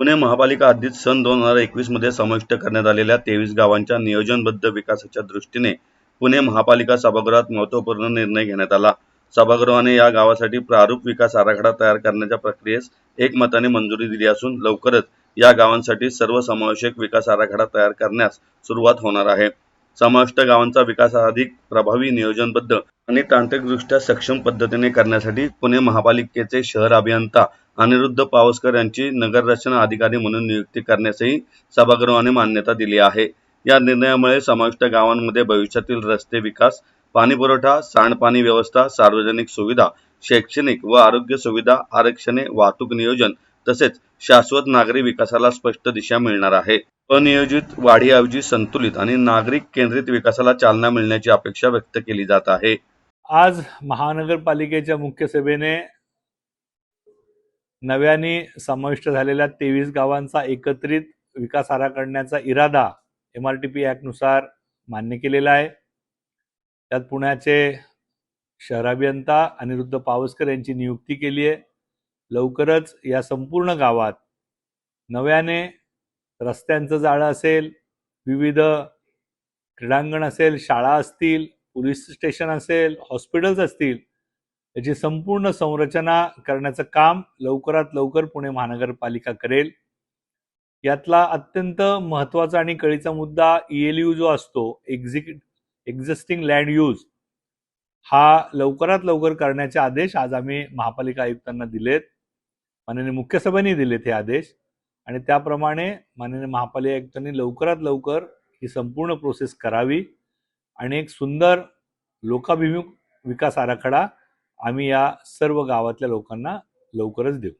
पुणे महापालिका हद्दीत सन 2021 मध्ये समाविष्ट करण्यात आलेल्या 23 गावांच्या नियोजनबद्ध विकासाच्या दृष्टीने पुणे महापालिका सभागृहात महत्त्वपूर्ण निर्णय घेण्यात आला। सभागृहाने या गावासाठी प्रारूप विकास आराखडा तयार करण्याच्या प्रक्रियेस एकमताने मंजुरी दिली असून लवकरच या गावांसाठी सर्वसमावेशक विकास आराखडा तयार करण्यास सुरुवात होणार आहे। समाविष्ट गावांचा विकास अधिक प्रभावी, नियोजनबद्ध आणि तांत्रिकदृष्ट्या सक्षम पद्धतीने करण्यासाठी पुणे महापालिकेचे शहर अभियंता अनिरुद्ध पावसकर यांची नगररचना अधिकारी म्हणून नियुक्ती करण्यासही सभागृहाने मान्यता दिली आहे। या निर्णयामुळे समाविष्ट गावांमध्ये भविष्यातील रस्ते विकास, पाणीपुरवठा, सांडपाणी व्यवस्था, सार्वजनिक सुविधा, शैक्षणिक व आरोग्य सुविधा, आरक्षणे, वाहतूक नियोजन तसेच शाश्वत नागरी विकासाला स्पष्ट दिशा मिळणार आहे। अनियोजित वाढीऐवजी संतुलित आणि नागरिक केंद्रित विकासाला चालना मिळण्याची अपेक्षा व्यक्त केली जात आहे। आज महानगरपालिकेच्या मुख्य सभेने नव्याने समाविष्ट झालेल्या 23 गावांचा एकत्रित विकास आराखड्याचा इरादा MRTP ऍक्ट नुसार मान्य केलेला आहे। त्यात पुण्याचे शहर अभियंता अनिरुद्ध पावसकर यांची नियुक्ती केली आहे। लवकरच या संपूर्ण गावात नव्याने रस्त्यांचं जाळं असेल, विविध क्रीडांगण असेल, शाळा असतील, पोलीस स्टेशन असेल, हॉस्पिटल्स असतील, याची संपूर्ण संरचना करण्याचं काम लवकरात लवकर पुणे महानगरपालिका करेल। यातला अत्यंत महत्त्वाचा आणि कळीचा मुद्दा ELU जो असतो, एक्झिस्टिंग लँड यूज, हा लवकरात लवकर करण्याचे आदेश आज आम्ही महापालिका आयुक्तांना दिलेत, माननीय मुख्य सभेने दिलेत हे आदेश, आणि त्याप्रमाणे माननीय महापालिका आयुक्तांनी लवकरात लवकर ही संपूर्ण प्रोसेस करावी आणि एक सुंदर लोकाभिमुख विकास आराखडा आम्ही या सर्व गावातल्या लोकांना लवकरच देऊ।